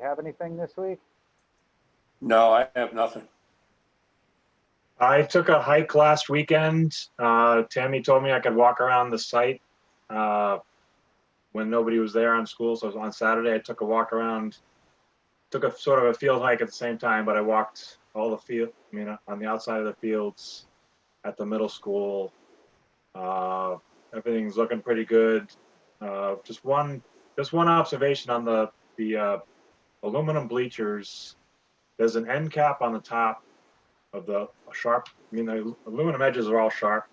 have anything this week? No, I have nothing. I took a hike last weekend. Tammy told me I could walk around the site when nobody was there on school. So on Saturday, I took a walk around, took a sort of a field hike at the same time, but I walked all the field, on the outside of the fields at the middle school. Everything's looking pretty good. Just one observation on the aluminum bleachers. There's an end cap on the top of the sharp. The aluminum edges are all sharp.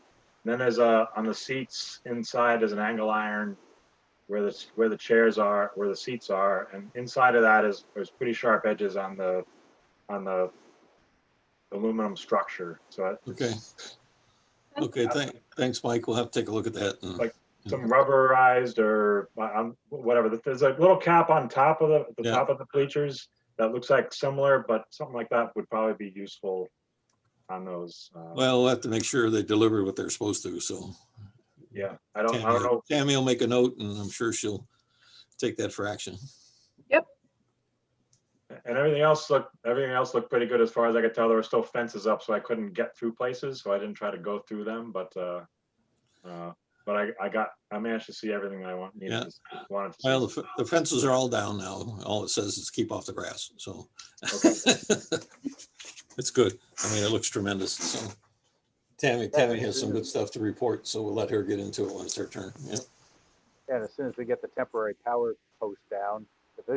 And then there's on the seats inside, there's an angle iron where the chairs are, where the seats are, and inside of that there's pretty sharp edges on the aluminum structure. So Okay, thanks, Mike. We'll have to take a look at that. Like some rubberized or whatever. There's a little cap on top of the top of the bleachers that looks like similar, but something like that would probably be useful on those. Well, we'll have to make sure they deliver what they're supposed to. So yeah, I don't know. Tammy will make a note, and I'm sure she'll take that for action. Yep. And everything else looked pretty good as far as I could tell. There were still fences up, so I couldn't get through places, so I didn't try to go through them. But I managed to see everything I wanted to see. Well, the fences are all down now. All it says is keep off the grass. So okay. It's good. I mean, it looks tremendous. So Tammy has some good stuff to report, so we'll let her get into it when it's her turn. Yeah. Yeah, and as soon as we get the temporary power post down.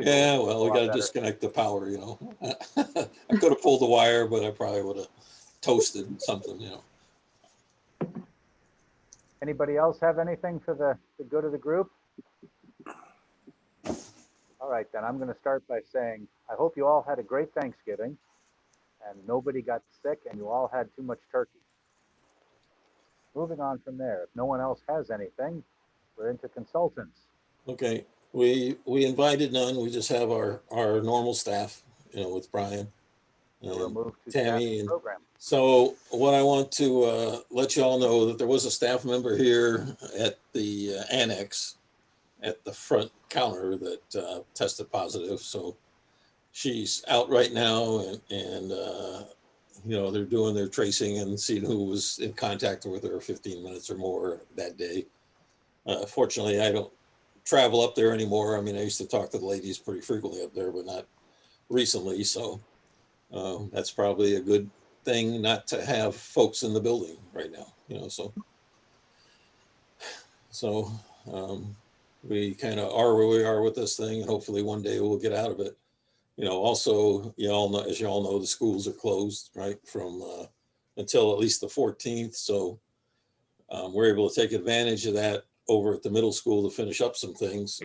Yeah, well, we got to disconnect the power, I could have pulled the wire, but I probably would have toasted something, Anybody else have anything for the good of the group? All right, then I'm going to start by saying, I hope you all had a great Thanksgiving and nobody got sick and you all had too much turkey. Moving on from there, if no one else has anything, we're into consultants. Okay, we invited none. We just have our normal staff, with Brian, Tammy, and so what I want to let you all know that there was a staff member here at the annex at the front counter that tested positive. So she's out right now, and they're doing their tracing and seeing who was in contact with her 15 minutes or more that day. Fortunately, I don't travel up there anymore. I mean, I used to talk to the ladies pretty frequently up there, but not recently. So that's probably a good thing not to have folks in the building right now, so we kind of are where we are with this thing, and hopefully one day we'll get out of it. Also, as you all know, the schools are closed, right, from until at least the 14th. So we're able to take advantage of that over at the middle school to finish up some things.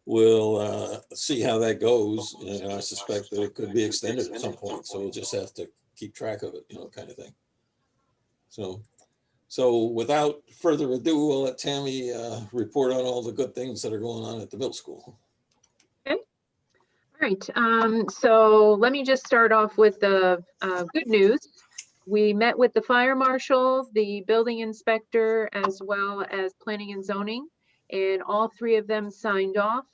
We'll see how that goes. I suspect that it could be extended at some point. So we'll just have to keep track of it, kind of thing. So without further ado, we'll let Tammy report on all the good things that are going on at the middle school. Okay. All right. So let me just start off with the good news. We met with the fire marshal, the building inspector, as well as planning and zoning, and all three of them signed off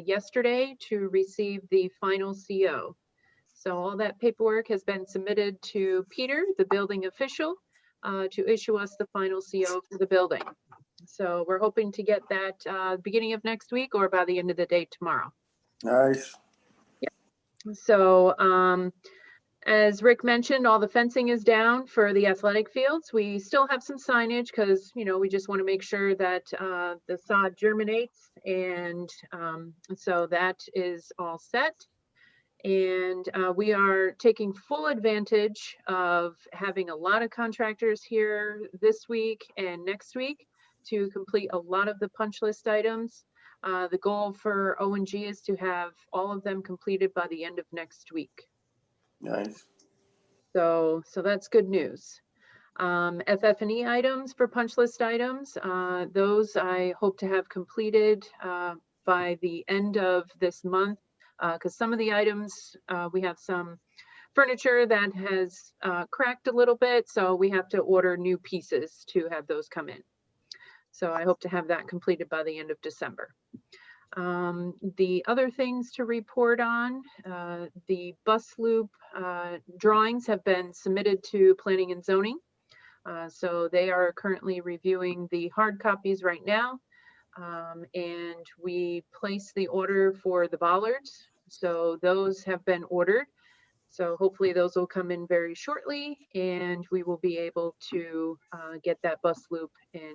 yesterday to receive the final CO. So all that paperwork has been submitted to Peter, the building official, to issue us the final CO for the building. So we're hoping to get that beginning of next week or by the end of the day tomorrow. Nice. Yeah. So as Rick mentioned, all the fencing is down for the athletic fields. We still have some signage because, we just want to make sure that the sod germinates. And so that is all set. And we are taking full advantage of having a lot of contractors here this week and next week to complete a lot of the punch list items. The goal for O&G is to have all of them completed by the end of next week. Nice. So that's good news. FF&E items for punch list items, those I hope to have completed by the end of this month, because some of the items, we have some furniture that has cracked a little bit, so we have to order new pieces to have those come in. So I hope to have that completed by the end of December. The other things to report on, the bus loop drawings have been submitted to Planning and Zoning. So they are currently reviewing the hard copies right now. And we placed the order for the bollards. So those have been ordered. So hopefully those will come in very shortly and we will be able to get that bus loop in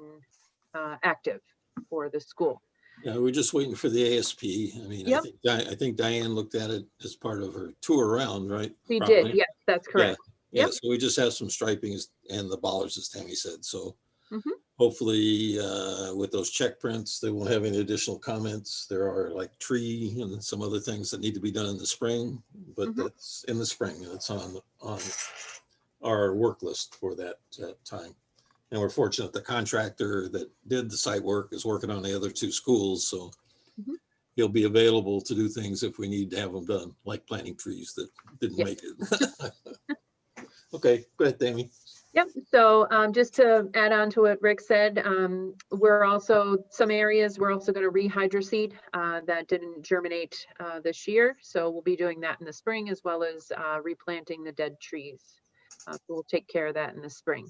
active for the school. Yeah, we're just waiting for the ASP. I mean, Yep. I think Diane looked at it as part of her tour around, right? She Probably. did, yes, that's correct. Yeah, Yep. so we just have some striping and the bollards, as Tammy said. So Mhm. hopefully with those check prints, they won't have any additional comments. There are like tree and some other things that need to be done in the spring, but that's in the spring and it's on our work list for that time. And we're fortunate the contractor that did the site work is working on the other two schools. So he'll be available to do things if we need to have them done, like planting trees that didn't make it. Okay, go ahead, Tammy. Yep, so just to add on to what Rick said, we're also, some areas, we're also going to rehydroseed that didn't germinate this year. So we'll be doing that in the spring as well as replanting the dead trees. So we'll take care of that in the spring.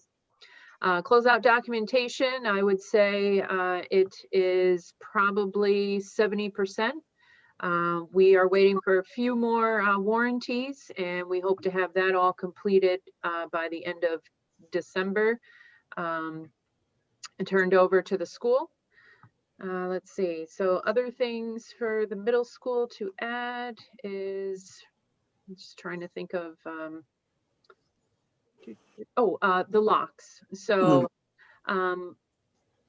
Closeout documentation, I would say it is probably 70%. We are waiting for a few more warranties and we hope to have that all completed by the end of December and turned over to the school. Let's see, so other things for the middle school to add is, I'm just trying to think of, the locks. So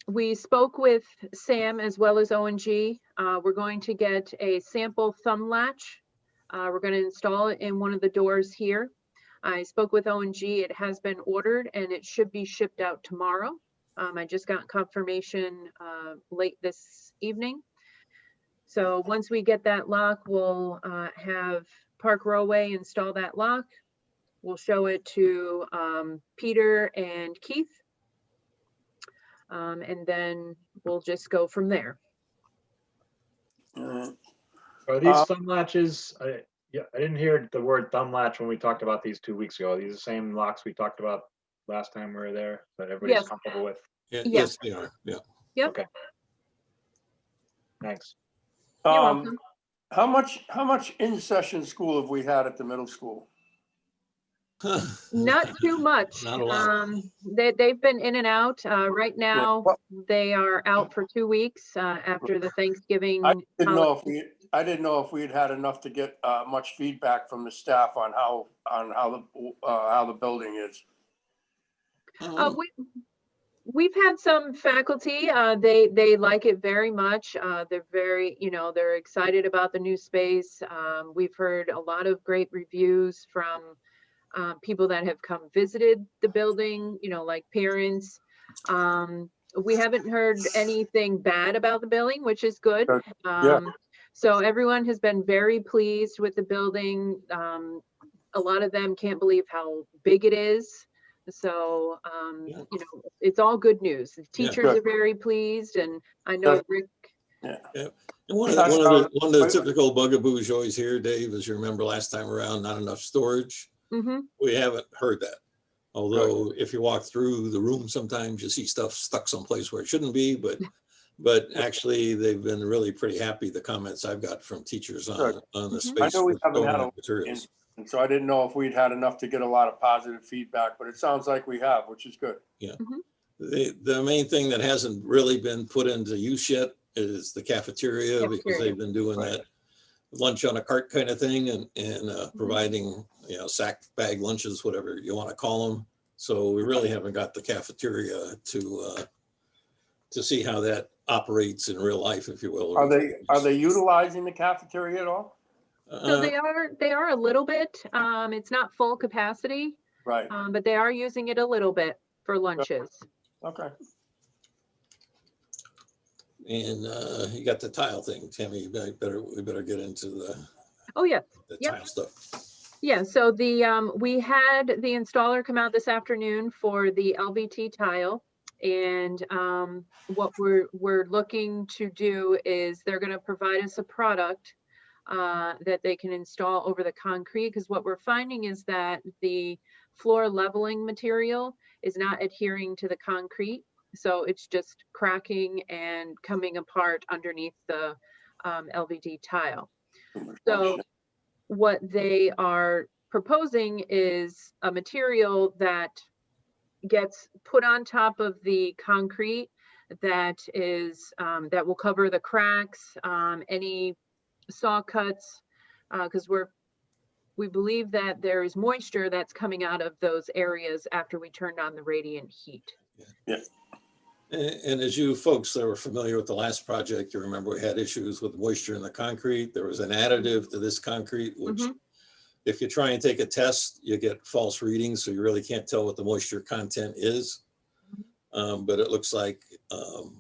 we spoke with Sam as well as ONG. We're going to get a sample thumb latch. We're going to install it in one of the doors here. I spoke with ONG. It has been ordered and it should be shipped out tomorrow. I just got confirmation late this evening. So once we get that lock, we'll have Park Rowway install that lock. We'll show it to Peter and Keith. And then we'll just go from there. Are these thumb latches? Yeah, I didn't hear the word thumb latch when we talked about these 2 weeks ago. Are these the same locks we talked about last time we were there that everybody's comfortable with? Yeah, yes, they are. Yeah. Yep. Okay. Thanks. You're welcome. How much in-session school have we had at the middle school? Not too much. Not a lot. They've been in and out. Right now, they are out for 2 weeks after the Thanksgiving. I didn't know if we had enough to get much feedback from the staff on how the building is. We've had some faculty. They like it very much. They're very, they're excited about the new space. We've heard a lot of great reviews from people that have come visited the building, like parents. We haven't heard anything bad about the building, which is good. So everyone has been very pleased with the building. A lot of them can't believe how big it is. So, it's all good news. The teachers are very pleased, and I know Rick. And one of the typical bugaboos you always hear, Dave, as you remember last time around, not enough storage. We haven't heard that. Although if you walk through the room, sometimes you see stuff stuck someplace where it shouldn't be, but actually they've been really pretty happy. The comments I've got from teachers on the space. I know we haven't had materials. And so I didn't know if we'd had enough to get a lot of positive feedback, but it sounds like we have, which is good. Yeah. The main thing that hasn't really been put into use yet is the cafeteria, because they've been doing that lunch on a cart kind of thing and providing, sack bag lunches, whatever you want to call them. So we really haven't got the cafeteria to see how that operates in real life, if you will. Are they utilizing the cafeteria at all? So they are a little bit. It's not full capacity, right? But they are using it a little bit for lunches. Okay. And you got the tile thing, Tammy. We better get into the tile stuff. Yeah. So we had the installer come out this afternoon for the LVT tile. And what we're looking to do is they're going to provide us a product that they can install over the concrete, because what we're finding is that the floor leveling material is not adhering to the concrete. So it's just cracking and coming apart underneath the LVD tile. So what they are proposing is a material that gets put on top of the concrete that is that will cover the cracks, any saw cuts, because we believe that there is moisture that's coming out of those areas after we turned on the radiant heat. Yeah. And as you folks that were familiar with the last project, you remember we had issues with moisture in the concrete. There was an additive to this concrete, which if you try and take a test, you get false readings. So you really can't tell what the moisture content is. But it looks like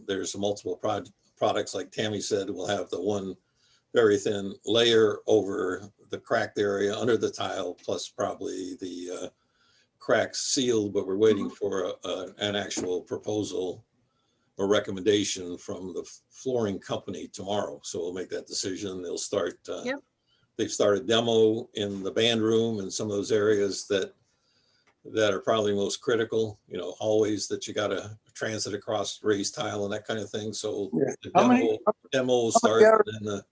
there's multiple products, like Tammy said, we'll have the one very thin layer over the cracked area under the tile, plus probably the cracks sealed, but we're waiting for an actual proposal or recommendation from the flooring company tomorrow. So we'll make that decision. They'll start, they've started demo in the band room and some of those areas that are probably most critical, you know, hallways that you got to transit across raised tile and that kind of thing. So the demo will start.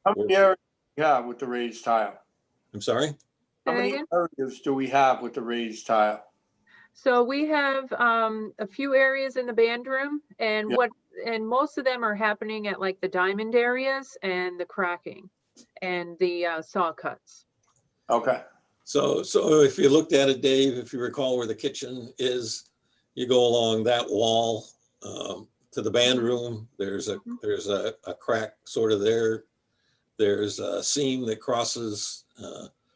How many areas do you have with the raised tile? I'm sorry? How many areas do we have with the raised tile? So we have a few areas in the band room, and and most of them are happening at like the diamond areas and the cracking and the saw cuts. Okay. So if you looked at it, Dave, if you recall where the kitchen is, you go along that wall to the band room. There's a crack sort of there. There's a seam that crosses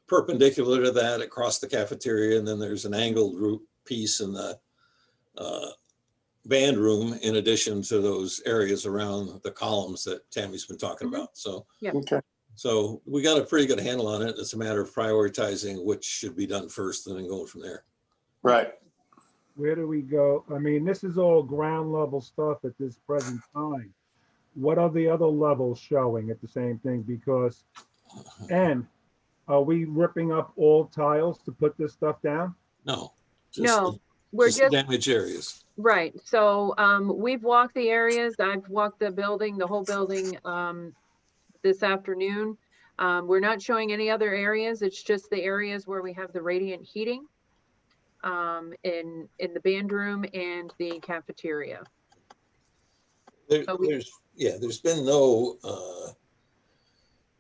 perpendicular to that across the cafeteria, and then there's an angled root piece in the band room, in addition to those areas around the columns that Tammy's been talking about. So so we got a pretty good handle on it. It's a matter of prioritizing which should be done first and then going from there. Right. Where do we go? I mean, this is all ground level stuff at this present time. What are the other levels showing at the same thing? Because, and are we ripping up all tiles to put this stuff down? No. We're just damaged areas. Right. So we've walked the areas. I've walked the building, the whole building this afternoon. We're not showing any other areas. It's just the areas where we have the radiant heating in the band room and the cafeteria. There's been no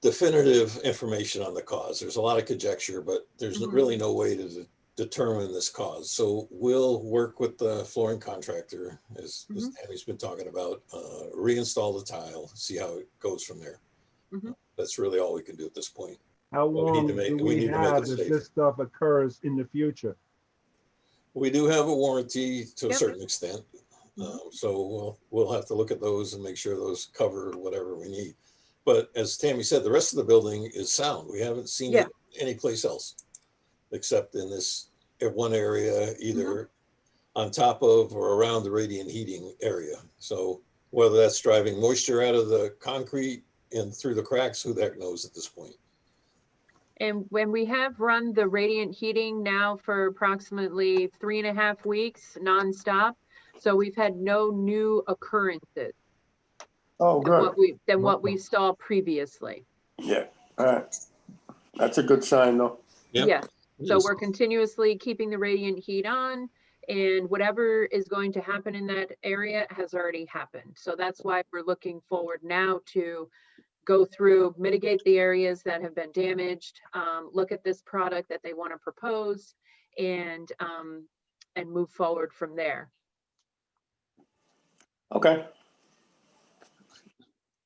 definitive information on the cause. There's a lot of conjecture, but there's really no way to determine this cause. So we'll work with the flooring contractor, as Tammy's been talking about, reinstall the tile, see how it goes from there. That's really all we can do at this point. How long do we have if this stuff occurs in the future? We do have a warranty to a certain extent. So we'll have to look at those and make sure those cover whatever we need. But as Tammy said, the rest of the building is sound. We haven't seen it anyplace else, except in this one area, either on top of or around the radiant heating area. So whether that's driving moisture out of the concrete and through the cracks, who the heck knows at this point. And when we have run the radiant heating now for approximately 3.5 weeks nonstop, so we've had no new occurrences. Oh, good. Than what we saw previously. Yeah. All right. That's a good sign, though. Yes. So we're continuously keeping the radiant heat on, and whatever is going to happen in that area has already happened. So that's why we're looking forward now to go through, mitigate the areas that have been damaged, look at this product that they want to propose, and move forward from there. Okay.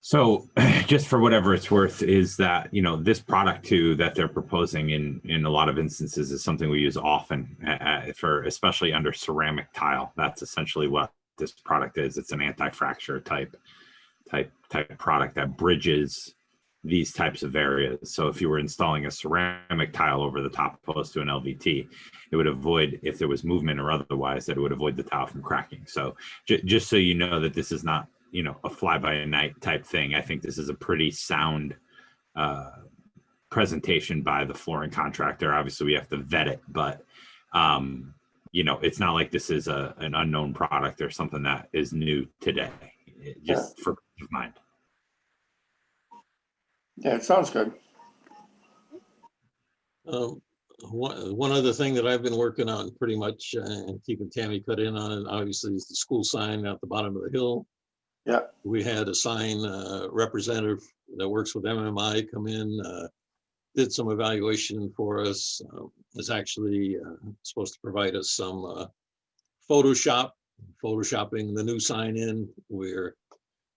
So just for whatever it's worth, is that, you know, this product too that they're proposing in a lot of instances is something we use often for, especially under ceramic tile. That's essentially what this product is. It's an anti-fracture type product that bridges these types of areas. So if you were installing a ceramic tile over the top opposed to an LVT, it would avoid, if there was movement or otherwise, that it would avoid the tile from cracking. So just so you know that this is not, you know, a fly-by-night type thing. I think this is a pretty sound presentation by the flooring contractor. Obviously, we have to vet it, but you know, it's not like this is an unknown product or something that is new today. Just for mind. Yeah, it sounds good. One other thing that I've been working on pretty much and keeping Tammy cut in on it, obviously, is the school sign at the bottom of the hill. Yeah. We had a sign representative that works with MMI come in, did some evaluation for us, is actually supposed to provide us some photoshopping the new sign in. We're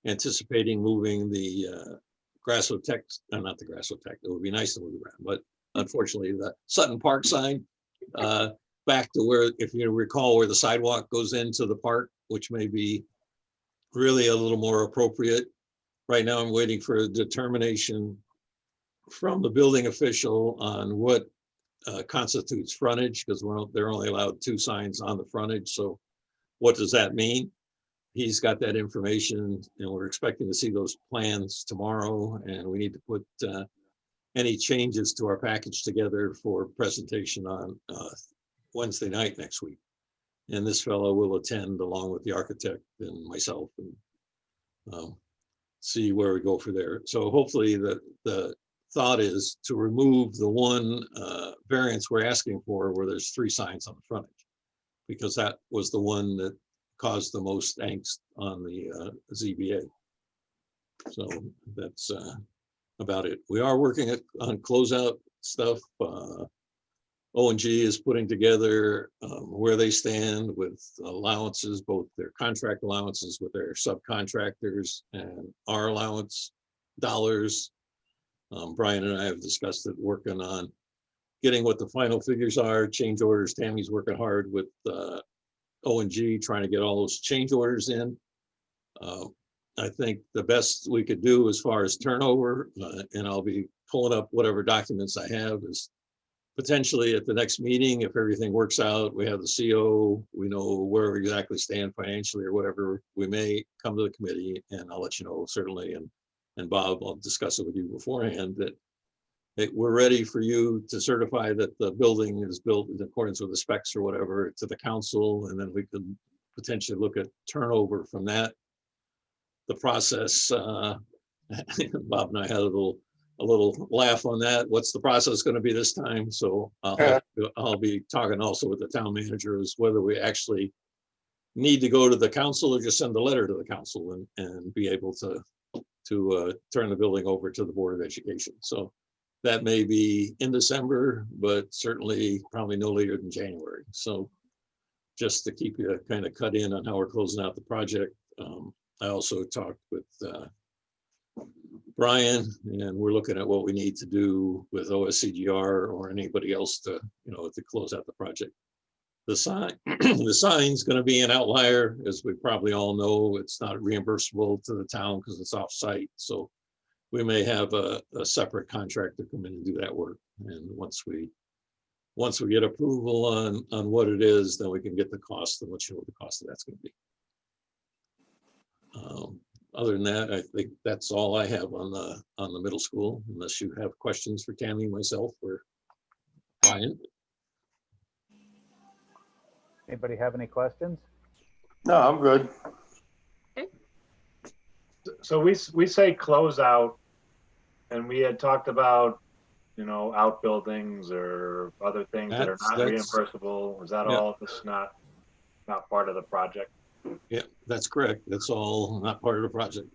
anticipating moving the Grassotech, not the Grassotech, it would be nice to move around, but unfortunately the Sutton Park sign back to where, if you recall, where the sidewalk goes into the park, which may be really a little more appropriate. Right now I'm waiting for a determination from the building official on what constitutes frontage, because they're only allowed 2 signs on the frontage. So what does that mean? He's got that information, and we're expecting to see those plans tomorrow, and we need to put any changes to our package together for presentation on Wednesday night next week. And this fellow will attend along with the architect and myself, and see where we go for there. So hopefully the thought is to remove the one variance we're asking for where there's 3 signs on the frontage, because that was the one that caused the most angst on the ZBA. So that's about it. We are working on closeout stuff. O&G is putting together where they stand with allowances, both their contract allowances with their subcontractors and our allowance dollars. Brian and I have discussed it, working on getting what the final figures are, change orders. Tammy's working hard with O&G, trying to get all those change orders in. I think the best we could do as far as turnover, and I'll be pulling up whatever documents I have, is potentially at the next meeting, if everything works out, we have the CO, we know where we exactly stand financially or whatever, we may come to the committee, and I'll let you know, certainly, and Bob, I'll discuss it with you beforehand, that we're ready for you to certify that the building is built in accordance with the specs or whatever to the council, and then we could potentially look at turnover from that. The process, Bob and I had a little laugh on that. What's the process going to be this time? So I'll be talking also with the town manager as whether we actually need to go to the council or just send a letter to the council and be able to turn the building over to the Board of Education. So that may be in December, but certainly probably no later than January. So just to keep you kind of cut in on how we're closing out the project. I also talked with Brian, and we're looking at what we need to do with OSCGR or anybody else to, to close out the project. The sign, the sign's going to be an outlier, as we probably all know. It's not reimbursable to the town because it's off-site. So we may have a separate contractor come in and do that work. And once we get approval on what it is, then we can get the cost and let you know what the cost of that's going to be. Other than that, I think that's all I have on the middle school, unless you have questions for Tammy, myself, or Brian. Anybody have any questions? No, I'm good. So we say close out, and we had talked about, outbuildings or other things that are not reimbursable. Is that all just not part of the project? Yeah, that's correct. That's all not part of the project.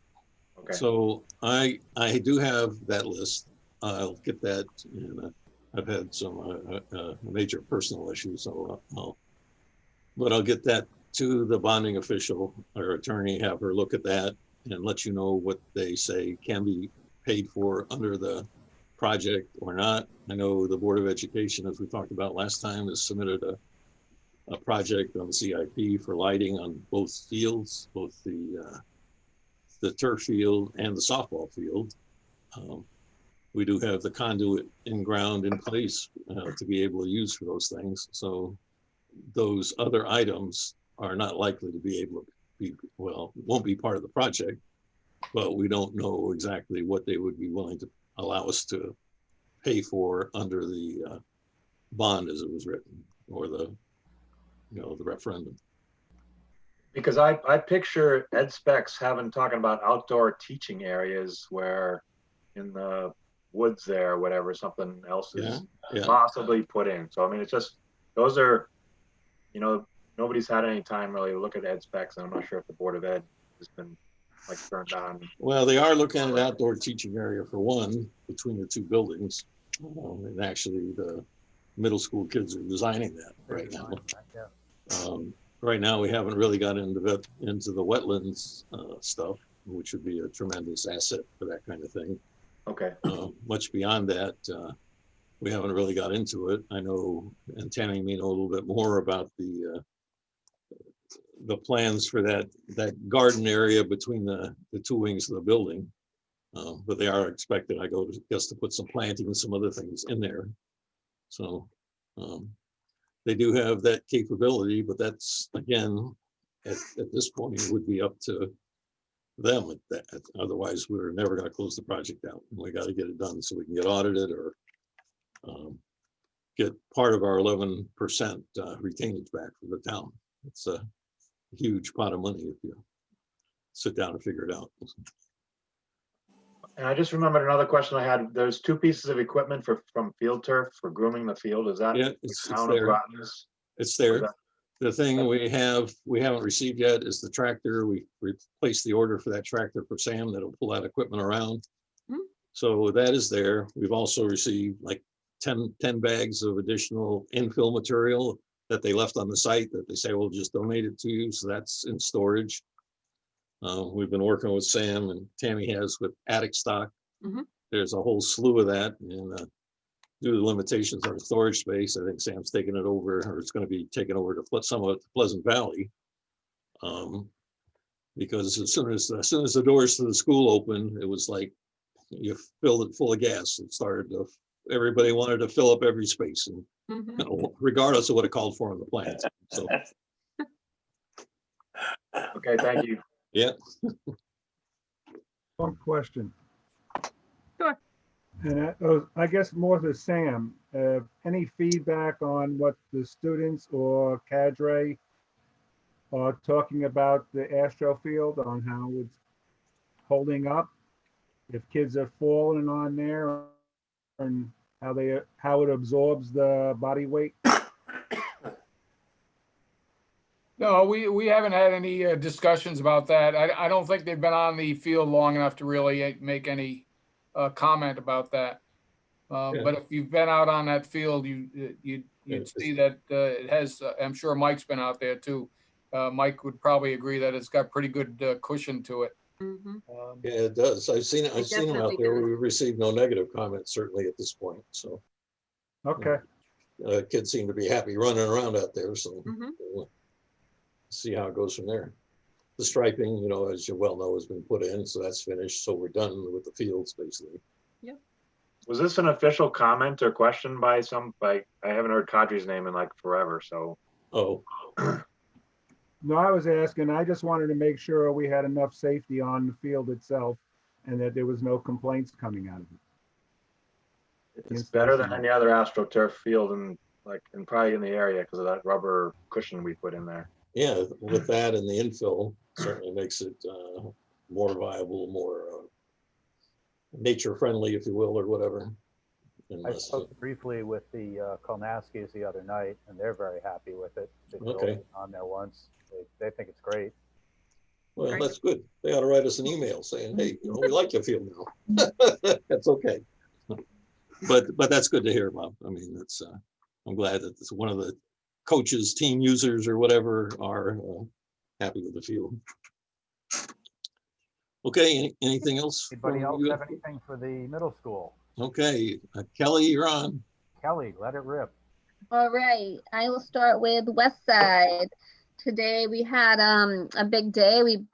Okay. So I do have that list. I'll get that. And I've had some major personal issues, so I'll get that to the bonding official or attorney, have her look at that and let you know what they say can be paid for under the project or not. I know the Board of Education, as we talked about last time, has submitted a project on the CIP for lighting on both fields, both the turf field and the softball field. we do have the conduit in ground in place to be able to use for those things. So those other items are not likely to be able to be, well, won't be part of the project, but we don't know exactly what they would be willing to allow us to pay for under the bond as it was written, or the, you know, the referendum. Because I picture ed specs talking about outdoor teaching areas where in the woods there, or whatever, something else is possibly put in. So I mean, it's just, those are, you know, nobody's had any time really to look at ed specs, and I'm not sure if the Board of Ed has been like turned on. Well, they are looking at outdoor teaching area for one between the two buildings, and actually the middle school kids are designing that right now. Right now, we haven't really got into the wetlands stuff, which would be a tremendous asset for that kind of thing. Okay. Much beyond that, we haven't really got into it. I know, and Tammy may know a little bit more about the plans for that garden area between the two wings of the building. But they are expected, I guess, to put some planting and some other things in there. So they do have that capability, but that's, again, at this point, it would be up to them. Otherwise, we're never going to close the project out. We got to get it done so we can get audited or get part of our 11% retainage back from the town. It's a huge pot of money if you sit down and figure it out. And I just remembered another question I had. There's 2 pieces of equipment from Field Turf for grooming the field. Is that it's town there. of Groton's? It's there. The thing we haven't received yet is the tractor. We replaced the order for that tractor for Sam that'll pull that equipment around. So that is there. We've also received like 10 bags of additional infill material that they left on the site that they say, we'll just donate it to you. So that's in storage. We've been working with Sam, and Tammy has with attic stock. There's a whole slew of that, and due to the limitations on the storage space, I think Sam's taking it over, or it's going to be taken over to some of it to Pleasant Valley. Because as soon as the doors to the school opened, it was like you filled it full of gas. It started to, everybody wanted to fill up every space, and you know, regardless of what it called for in the plans. So Okay, thank you. yeah. One question. Sure. And I guess more to Sam, any feedback on what the students or cadre are talking about the Astro Field, on how it's holding up? If kids are falling on there, and how it absorbs the body weight? No, we haven't had any discussions about that. I don't think they've been on the field long enough to really make any comment about that. But if you've been out on that field, you'd see that it has. I'm sure Mike's been out there too. Mike would probably agree that it's got pretty good cushion to it. Yeah, it does. I've seen it. I've seen them out there. We've received no negative comments, certainly at this point. So, okay. Kids seem to be happy running around out there. So, we'll see how it goes from there. The striping, you know, as you well know, has been put in, so that's finished. So we're done with the fields, basically. Yep. Was this an official comment or question by I haven't heard Kadri's name in like forever. So. Oh. No, I was asking, I just wanted to make sure we had enough safety on the field itself and that there was no complaints coming out of it. It's better than any other AstroTurf field and probably in the area because of that rubber cushion we put in there. Yeah, with that and the infill, certainly makes it more viable, more nature friendly, if you will, or whatever. I spoke briefly with the Kolnaskis the other night, and they're very happy with it. They've Okay. been on there once. They think it's great. Well, that's good. They ought to write us an email saying, hey, you know, we like your field now. That's okay. But that's good to hear, Bob. I mean, that's I'm glad that it's one of the coaches, team users, or whatever are happy with the field. Okay, anything else? Anybody else have anything for the middle school? Okay, Kelly, you're on. Kelly, let it rip. All right, I will start with West Side. Today we had a big day. We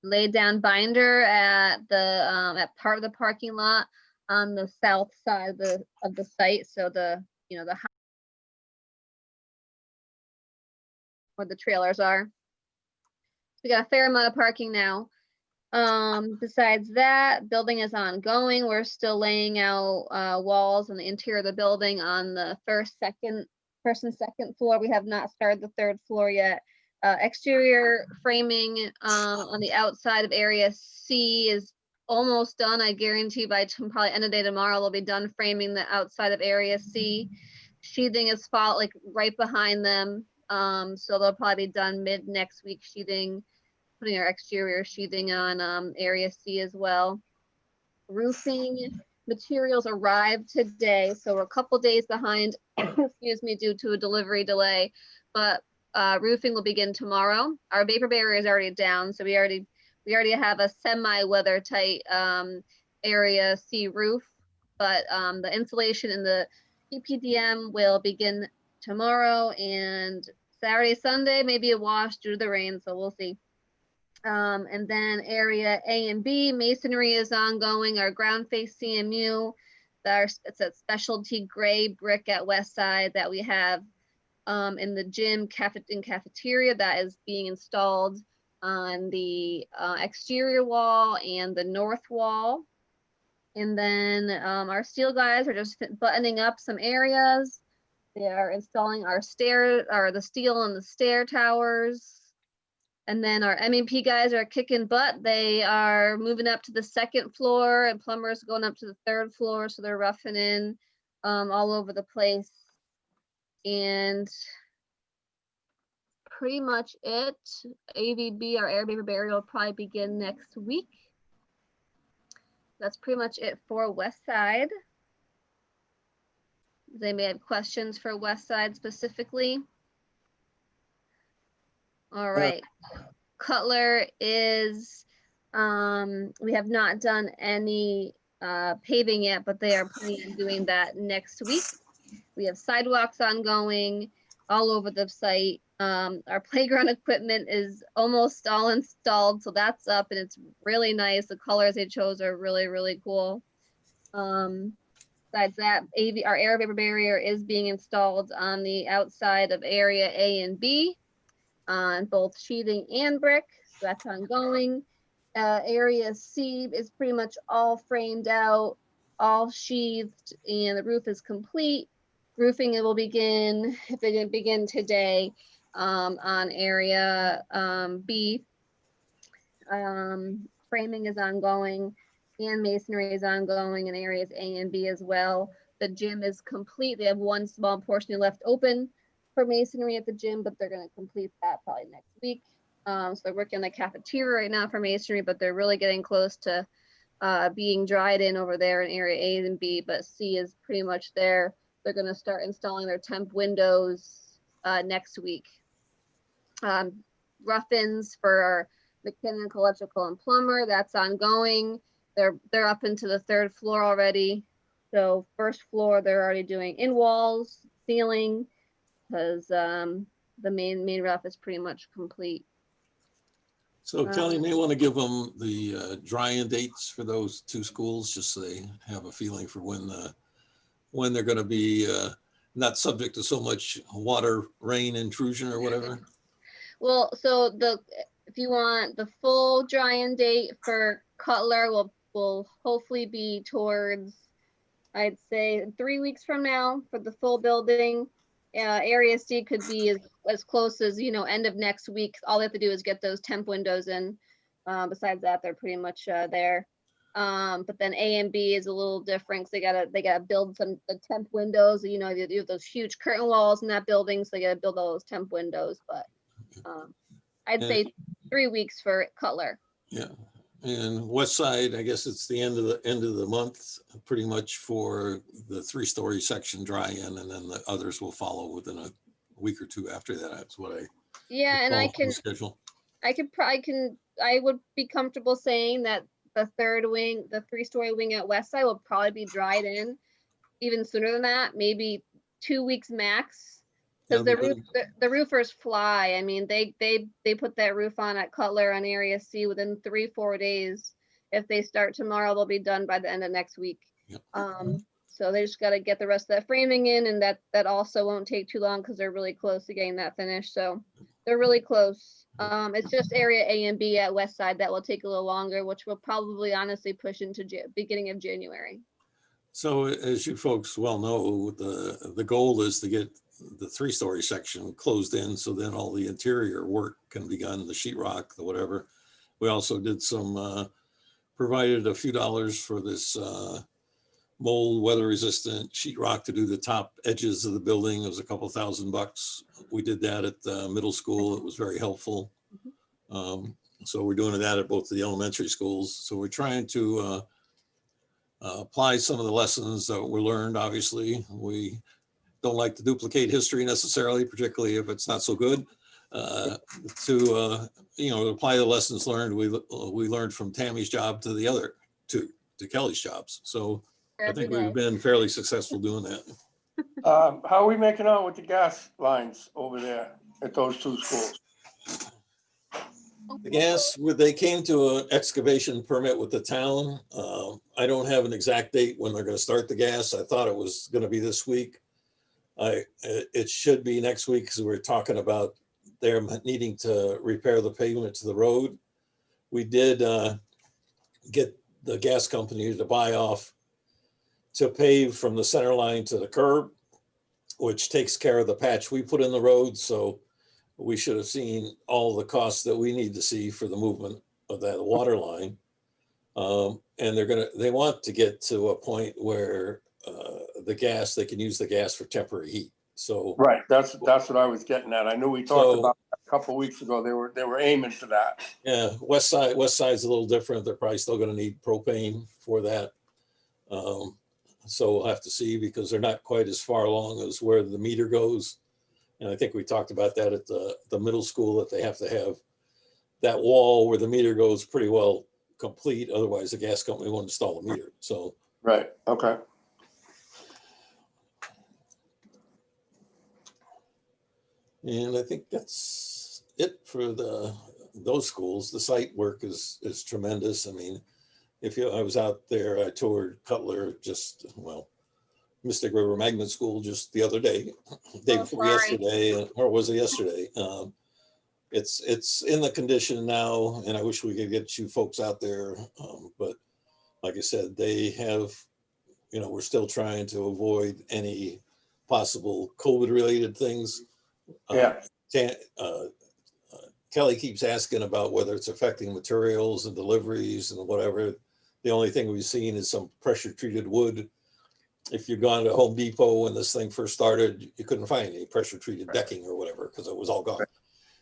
laid down binder at the at part of the parking lot on the south side of the site. So the where the trailers are. We got a fair amount of parking now. Besides that, building is ongoing. We're still laying out walls on the interior of the building on the first and second floor. We have not started the third floor yet. Exterior framing on the outside of area C is almost done. I guarantee by probably end of day tomorrow, they'll be done framing the outside of area C. Sheathing is like right behind them. So they'll probably be done mid next week, sheathing, putting our exterior sheathing on area C as well. Roofing materials arrived today, so we're a couple days behind, excuse me, due to a delivery delay, but roofing will begin tomorrow. Our vapor barrier is already down, so we already have a semi-weather tight area C roof, but the insulation in the EPDM will begin tomorrow, and Saturday, Sunday, maybe a wash due to the rain, so we'll see. And then area A and B, masonry is ongoing. Our ground face CMU, it's a specialty gray brick at West Side that we have in the gym cafeteria that is being installed on the exterior wall and the north wall. And then our steel guys are just buttoning up some areas. They are installing the steel on the stair towers. And then our MEP guys are kicking butt. They are moving up to the second floor, and plumbers going up to the third floor. So they're roughing in all over the place. And pretty much it. AVB, our air vapor barrier, will probably begin next week. That's pretty much it for West Side. Does anybody have questions for West Side specifically? All right. Cutler is, we have not done any paving yet, but they are planning on doing that next week. We have sidewalks ongoing all over the site. Our playground equipment is almost all installed, so that's up and it's really nice. The colors they chose are really, really cool. Besides that, our air vapor barrier is being installed on the outside of area A and B on both sheathing and brick, so that's ongoing. Area C is pretty much all framed out, all sheathed, and the roof is complete. Roofing will begin, if it didn't begin today, on area B. Framing is ongoing and masonry is ongoing in areas A and B as well. The gym is complete. They have one small portion left open for masonry at the gym, but they're going to complete that probably next week. So they're working on the cafeteria right now for masonry, but they're really getting close to being dried in over there in area A and B, but C is pretty much there. They're going to start installing their temp windows next week. Rough-ins for our mechanical, electrical, and plumber, that's ongoing. They're up into the third floor already. So first floor, they're already doing in walls, ceiling, because the main rough is pretty much complete. So Kelly may want to give them the dry-in dates for those two schools, just so they have a feeling for when they're going to be not subject to so much water, rain intrusion or whatever. Well, so if you want the full dry-in date for Cutler, will hopefully be towards, I'd say 3 weeks from now for the full building. Area C could be as close as, end of next week. All they have to do is get those temp windows in. Besides that, they're pretty much there. But then A and B is a little different. So they gotta build the temp windows. You have those huge curtain walls in that building, so they gotta build all those temp windows. But I'd say 3 weeks for Cutler. Yeah. And West Side, I guess it's the end of the month, pretty much, for the 3-story section dry-in, and then the others will follow within a week or two after that. That's what I and I can schedule. I would be comfortable saying that the third wing, the 3-story wing at West Side, will probably be dried in even sooner than that, maybe 2 weeks max. Because the roofers fly. I mean, they put that roof on at Cutler on Area C within 3-4 days. If they start tomorrow, they'll be done by the end of next week. Yep. So they just got to get the rest of that framing in, and that also won't take too long because they're really close to getting that finished. So they're really close. It's just Area A and B at West Side that will take a little longer, which will probably honestly push into beginning of January. So as you folks well know, the goal is to get the 3-story section closed in, so then all the interior work can be done, the sheetrock, the whatever. We also did some, provided a few dollars for this mold weather resistant sheetrock to do the top edges of the building. It was a couple $1,000. We did that at the middle school. It was very helpful. So we're doing that at both the elementary schools. So we're trying to apply some of the lessons that were learned. Obviously, we don't like to duplicate history necessarily, particularly if it's not so good. To apply the lessons learned, we learned from Tammy's job to the other to Kelly's jobs. So I think we've been fairly successful doing that. How are we making out with the gas lines over there at those 2 schools? The gas, they came to an excavation permit with the town. I don't have an exact date when they're going to start the gas. I thought it was going to be this week. It should be next week because we're talking about they're needing to repair the pavement to the road. We did get the gas company to buy off to pave from the center line to the curb, which takes care of the patch we put in the road. So we should have seen all the costs that we need to see for the movement of that water line. And they want to get to a point where they can use the gas for temporary heat. So right, that's what I was getting at. I knew we talked about that a couple of weeks ago. They were aiming for that. Yeah, West Side's a little different. They're probably still going to need propane for that. So we'll have to see because they're not quite as far along as where the meter goes. And I think we talked about that at the middle school, that they have to have that wall where the meter goes pretty well complete. Otherwise, the gas company won't install the meter. So right, okay. And I think that's it for those schools. The site work is tremendous. I mean, I was out there, I toured Cutler Mystic River Magnet School just the other day, day before yesterday, or was it yesterday? It's in the condition now, and I wish we could get you folks out there. But like I said, they have, we're still trying to avoid any possible COVID related things. Yeah. Kelly keeps asking about whether it's affecting materials and deliveries and whatever. The only thing we've seen is some pressure treated wood. If you've gone to Home Depot when this thing first started, you couldn't find any pressure treated decking or whatever because it was all gone.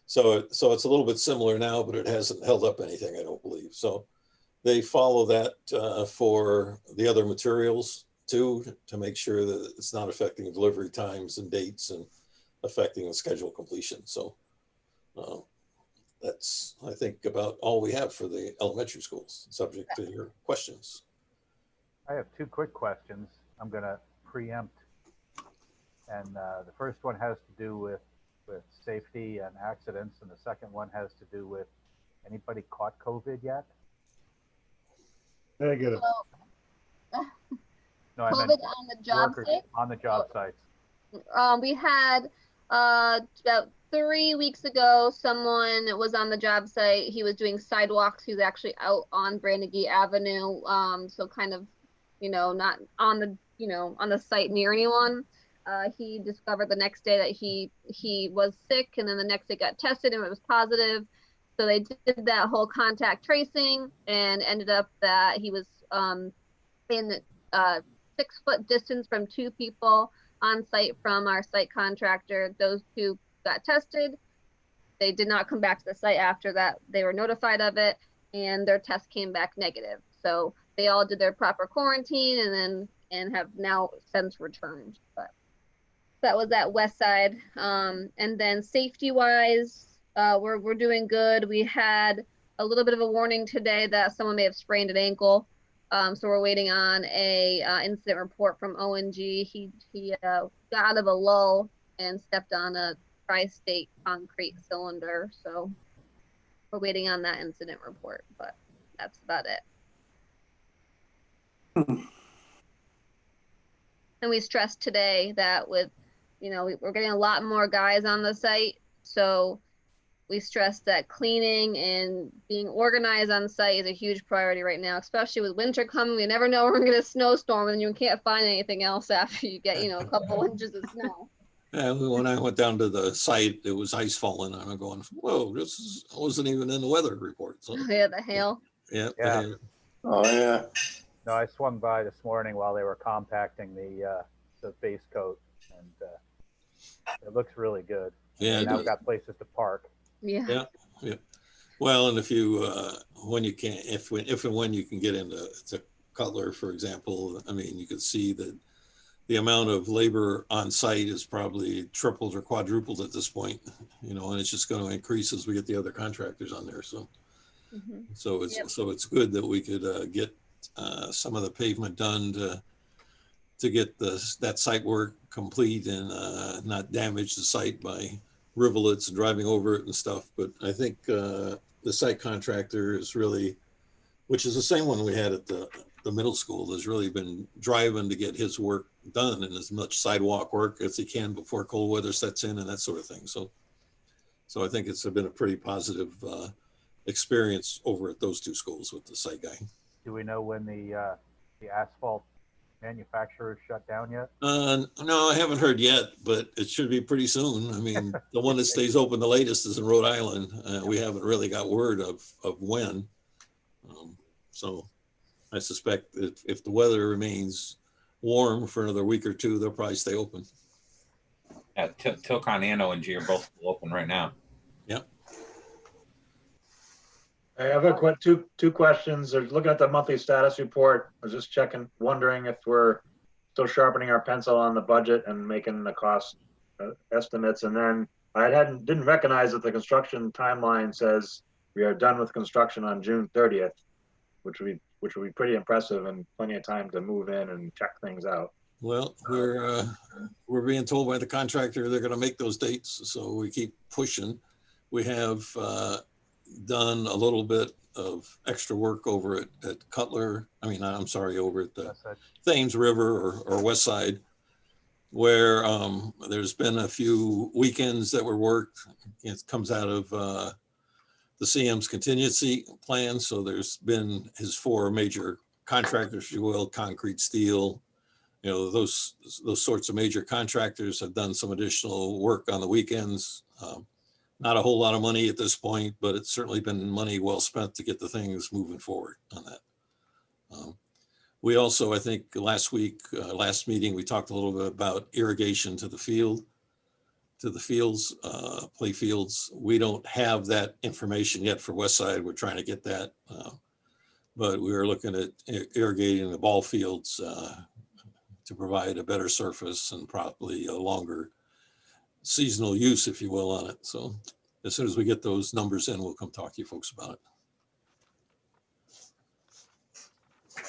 So it's a little bit similar now, but it hasn't held up anything, I don't believe. So they follow that for the other materials too, to make sure that it's not affecting delivery times and dates and affecting the schedule completion. So that's, I think, about all we have for the elementary schools, subject to your questions. I have 2 quick questions I'm going to preempt. And the first one has to do with safety and accidents. And the second one has to do with, anybody caught COVID yet? Negative. No, I meant COVID on the job site? On the job sites. We had about 3 weeks ago, someone was on the job site. He was doing sidewalks. He was actually out on Brandegee Avenue. So kind of, not on the site near anyone. He discovered the next day that he was sick, and then the next day got tested and it was positive. So they did that whole contact tracing and ended up that he was in 6-foot distance from 2 people on site from our site contractor. Those 2 got tested. They did not come back to the site after that. They were notified of it and their test came back negative. So they all did their proper quarantine and have now since returned. But that was at West Side. And then safety wise, we're doing good. We had a little bit of a warning today that someone may have sprained an ankle. So we're waiting on a incident report from ONG. He got out of a lull and stepped on a tri-state concrete cylinder. So we're waiting on that incident report, but that's about it. And we stressed today that with, we're getting a lot more guys on the site. So we stressed that cleaning and being organized on site is a huge priority right now, especially with winter coming. We never know when we're going to get a snowstorm and you can't find anything else after you get, a couple inches of snow. Yeah, when I went down to the site, it was ice falling, and I'm going, whoa, wasn't even in the weather report. So, yeah, the hail. Yeah. Oh, yeah. No, I swung by this morning while they were compacting the base coat, and it looks really good. Yeah. Now we've got places to park. Yeah. Well, and if you, when you can, if and when you can get into Cutler, for example, I mean, you could see that the amount of labor on site is probably tripled or quadrupled at this point, and it's just going to increase as we get the other contractors on there. So, so it's good that we could get some of the pavement done to get that site work complete and not damage the site by rivulets and driving over it and stuff. But I think the site contractor is really, which is the same one we had at the middle school, has really been driving to get his work done and as much sidewalk work as he can before cold weather sets in and that sort of thing. So I think it's been a pretty positive experience over at those two schools with the site guy. Do we know when the asphalt manufacturer is shut down yet? No, I haven't heard yet, but it should be pretty soon. I mean, the one that stays open the latest is in Rhode Island. We haven't really got word of when. So I suspect if the weather remains warm for another week or two, they'll probably stay open. Yeah, Tilcon and O&G are both open right now. Yep. I have two questions. Looking at the monthly status report, I was just wondering if we're still sharpening our pencil on the budget and making the cost estimates. And then I didn't recognize that the construction timeline says we are done with construction on June 30th, which would be pretty impressive and plenty of time to move in and check things out. Well, we're being told by the contractor they're going to make those dates, so we keep pushing. We have done a little bit of extra work over at Cutler. Over at the Thames River or West Side, where there's been a few weekends that were worked. It comes out of the CM's contingency plan. So there's been his 4 major contractors, if you will, concrete, steel, those sorts of major contractors have done some additional work on the weekends. Not a whole lot of money at this point, but it's certainly been money well spent to get the things moving forward on that. We also, I think last meeting, we talked a little bit about irrigation to the fields, play fields. We don't have that information yet for West Side. We're trying to get that, but we are looking at irrigating the ball fields to provide a better surface and probably a longer seasonal use, if you will, on it. So as soon as we get those numbers in, we'll come talk to you folks about it.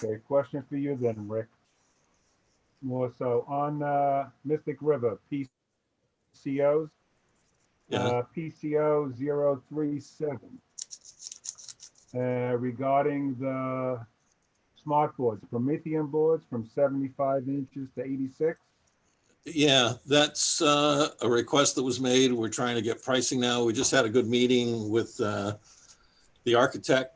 Okay, question for you then, Rick. More so on Mystic River, PCOs, PCO 037, regarding the smart boards, Promethean boards from 75 inches to 86. Yeah, that's a request that was made. We're trying to get pricing now. We just had a good meeting with the architect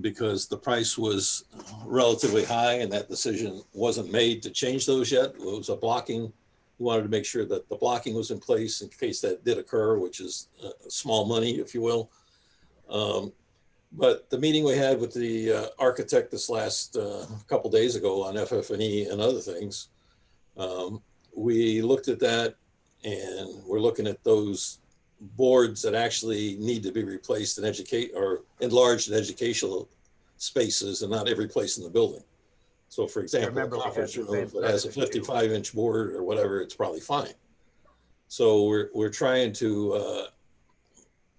because the price was relatively high and that decision wasn't made to change those yet. It was a blocking. We wanted to make sure that the blocking was in place in case that did occur, which is small money, if you will. But the meeting we had with the architect this last couple days ago on FF&E and other things, we looked at that and we're looking at those boards that actually need to be replaced and enlarged in educational spaces and not every place in the building. So for example, a conference room, if it has a 55-inch board or whatever, it's probably fine. So we're trying to,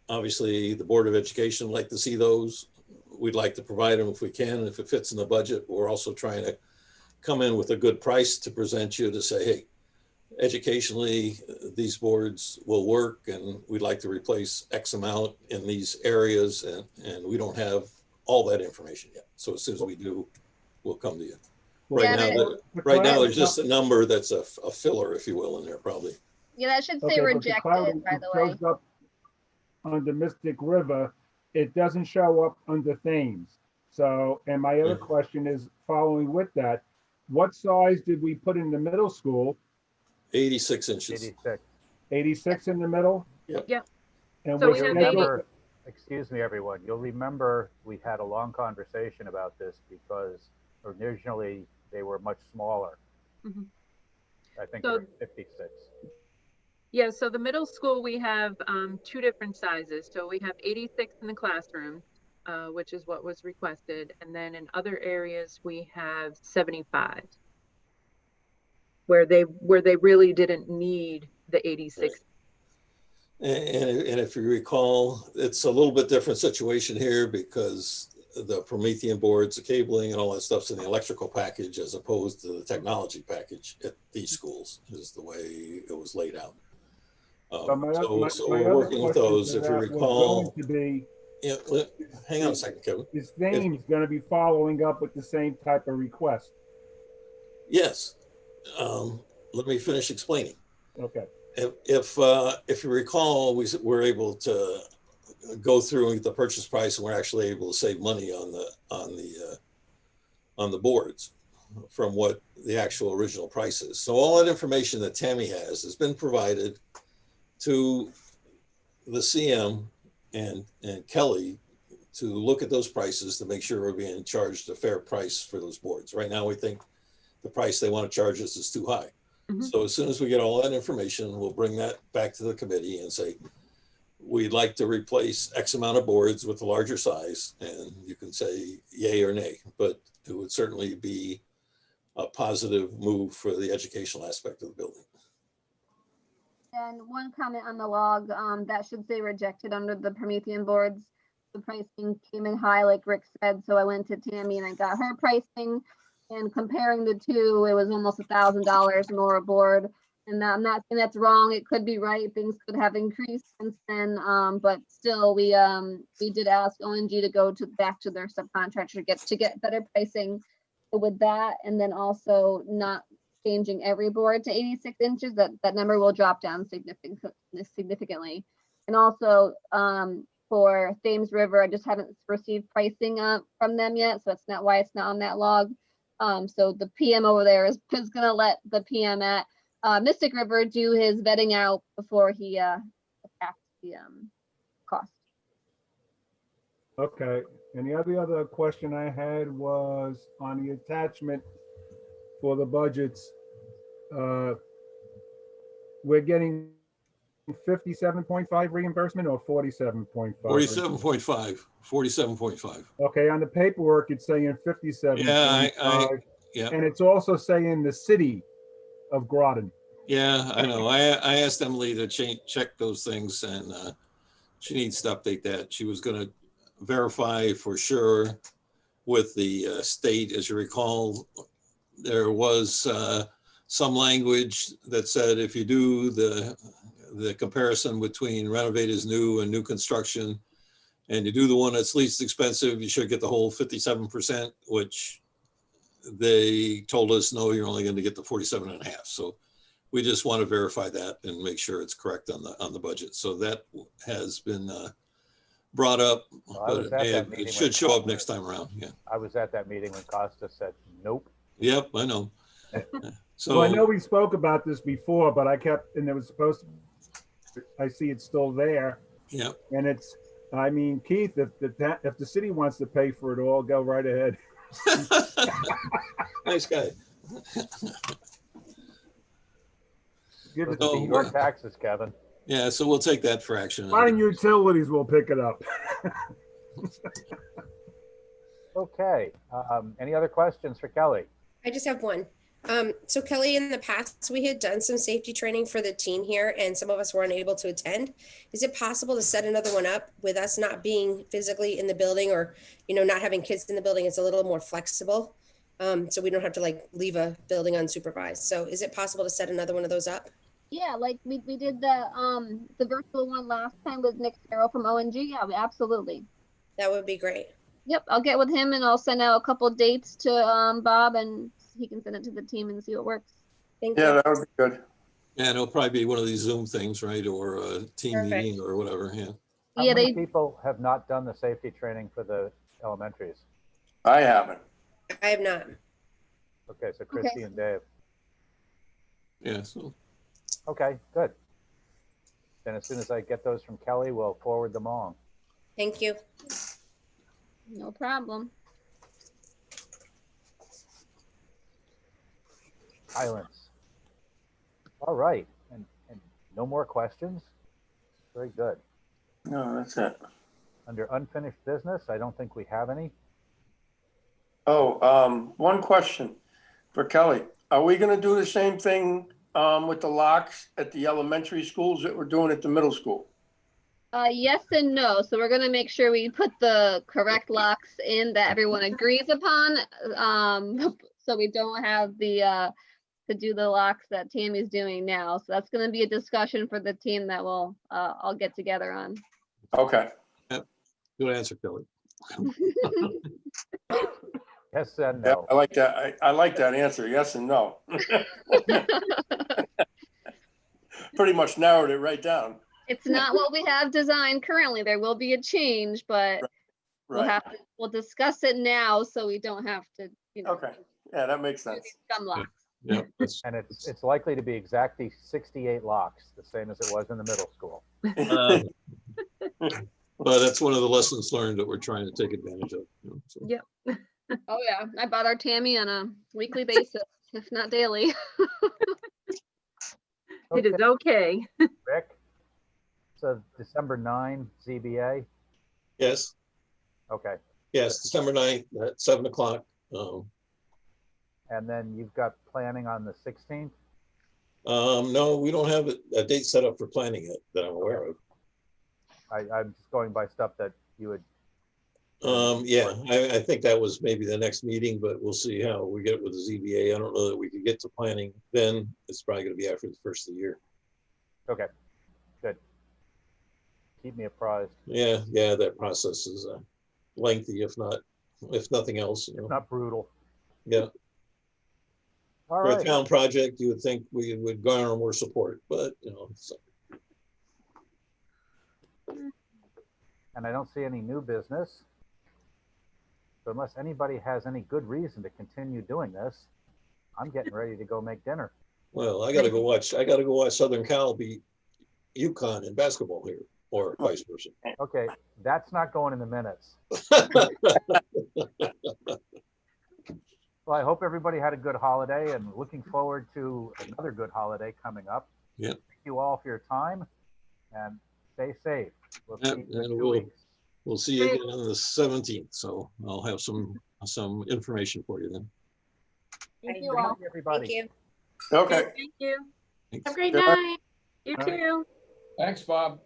obviously the Board of Education would like to see those. We'd like to provide them if we can, if it fits in the budget. We're also trying to come in with a good price to present you to say, hey, educationally, these boards will work and we'd like to replace X amount in these areas, and we don't have all that information yet. So as soon as we do, we'll come to you. Right Yeah, now, right now there's just a number that's a filler, if you will, in there probably. Yeah, that should say Okay, but the rejected, cloud by the way. shows up under Mystic River. It doesn't show up under Thames. So, and my other question is following with that, what size did we put in the middle school? 86 inches. 86. 86 in the middle? Yep. Yep. And So we're we have scheduled, Excuse me, everyone. You'll remember we had a long conversation about this because originally they were much smaller. Mhm. I think So- they're 56. Yeah, so the middle school, we have 2 different sizes. So we have 86 in the classroom, which is what was requested. And then in other areas, we have 75, where they really didn't need the 86. And if you recall, it's a little bit different situation here because the Promethean boards, the cabling and all that stuff's in the electrical package as opposed to the technology package at these schools, is the way it was laid out. so my So we're other working with question those. to If you that was recall, going to be, yeah, hang on a second, Kevin. is Thames going to be following up with the same type of request? Yes. Let me finish explaining. Okay. If you recall, we were able to go through the purchase price, and we're actually able to save money on the boards from what the actual original price is. So all that information that Tammy has been provided to the CM and Kelly to look at those prices to make sure we're being charged a fair price for those boards. Right now, we think the price they want to charge us is too high. Mhm. So as soon as we get all that information, we'll bring that back to the committee and say, we'd like to replace X amount of boards with a larger size, and you can say yay or nay, but it would certainly be a positive move for the educational aspect of the building. And one comment on the log, that should say rejected under the Promethean boards. The pricing came in high, like Rick said, so I went to Tammy and I got her pricing. And comparing the two, it was almost $1,000 more a board. And I'm not saying that's wrong. It could be right. Things could have increased since then. But still, we did ask ONG to go back to their subcontractor to get better pricing with that, and then also not changing every board to 86 inches. That number will drop down significantly. And also for Thames River, I just haven't received pricing from them yet, so that's not why it's not on that log. So the PM over there is gonna let the PM at Mystic River do his vetting out before he attacks the cost. Okay, and the other question I had was on the attachment for the budgets. We're getting 57.5 reimbursement or 47.5? 47.5. Okay, on the paperwork, it's saying 57.5. Yeah. And it's also saying the city of Groton. Yeah, I know. I asked Emily to check those things, and she needs to update that. She was going to verify for sure with the state. As you recall, there was some language that said if you do the comparison between renovated new and new construction, and you do the one that's least expensive, you should get the whole 57%, which they told us, no, you're only going to get the 47.5. So we just want to verify that and make sure it's correct on the budget. So that has been brought up, but it should show up next time around. Yeah. I was at that meeting when Costa said, nope. Yep, I know. So well, I know we spoke about this before, but and it was supposed to, I see it's still there. Yeah. And it's, I mean, Keith, if the city wants to pay for it all, go right ahead. Nice guy. Give it to your taxes, Kevin. Yeah, so we'll take that for action. Fine utilities will pick it up. Okay. Any other questions for Kelly? I just have one. So Kelly, in the past, we had done some safety training for the team here, and some of us were unable to attend. Is it possible to set another one up with us not being physically in the building, or, not having kids in the building? It's a little more flexible. So we don't have to like leave a building unsupervised. So is it possible to set another one of those up? Yeah, like we did the virtual one last time with Nick Farrell from ONG. Yeah, absolutely. That would be great. Yep, I'll get with him and I'll send out a couple dates to Bob and he can send it to the team and see what works. Thank Yeah, you. that would be good. Yeah, it'll probably be one of these Zoom things, right? Or a team Perfect. meeting or whatever, yeah. How Yeah, many people have not done the safety training for the elementaries? I haven't. I have not. Okay, so Christy and Dave. Yeah, so, Okay, good. Then as soon as I get those from Kelly, we'll forward them on. Thank you. no problem. Silence. All right, and no more questions? Very good. No, that's it. Under unfinished business, I don't think we have any. Oh, one question for Kelly. Are we gonna do the same thing with the locks at the elementary schools that we're doing at the middle school? Yes and no. So we're gonna make sure we put the correct locks in that everyone agrees upon. So we don't have the to do the locks that Tammy's doing now. So that's gonna be a discussion for the team that we'll all get together on. Okay. good answer, Kelly. Yes and Yeah, no. I like that. I like that answer. Yes and no. Pretty much narrowed it right down. It's not what we have designed currently. There will be a change, but we'll Right. we'll discuss it now so we don't have to, Okay. Yeah, that makes do sense. these thumb locks. Yeah, that's, And it's likely to be exactly 68 locks, the same as it was in the middle school. but that's one of the lessons learned that we're trying to take advantage of. You know, so. Yep. Oh yeah, I bother Tammy on a weekly basis, if not daily. It is okay. Rick, so December 9, ZBA? Yes, Okay. yes, December 9th at 7 o'clock. And then you've got planning on the 16th? No, we don't have a date set up for planning yet that I'm aware of. I'm just going by stuff that you would. Yeah, I think that was maybe the next meeting, but we'll see how we get with the ZBA. I don't know that we could get to planning then. It's probably going to be after the first of the year. Okay, good. Keep me apprised. Yeah, that process is lengthy, if nothing else. You know. Not brutal. Yeah. All For a right. town project, you would think we would garner more support, but you know. So. And I don't see any new business. So unless anybody has any good reason to continue doing this, I'm getting ready to go make dinner. Well, I got to go watch Southern Cal beat UConn in basketball here, or vice versa. Okay, that's not going in the minutes. Well, I hope everybody had a good holiday and looking forward to another good holiday coming up. Yeah. Thank you all for your time and stay safe. We'll Yeah, see you in and 2 weeks. We'll see you again on the 17th. So I'll have some information for you then. Thank Thank you Good all. night, everybody. Thank you. Okay. Thank you. Thanks. Have a great Good night. night. You too. Thanks, Bob.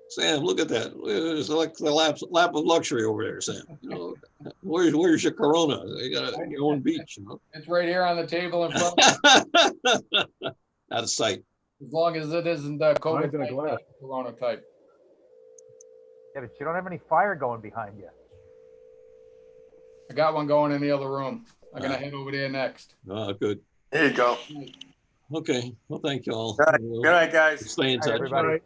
Sam, look at that. There's like the lap of luxury over there, Sam. You know, where's your Corona? You got your own beach, you know. It's right here on the table in front, Out of sight. as long as it isn't Mine's in a glass. Corona type. Yeah, but you don't have any fire going behind you. I got one going in the other room. I'm gonna head over there next. Good. There you go. Okay. Well, thank you all. Good night, guys. Stay in Hi, touch. everybody. Right.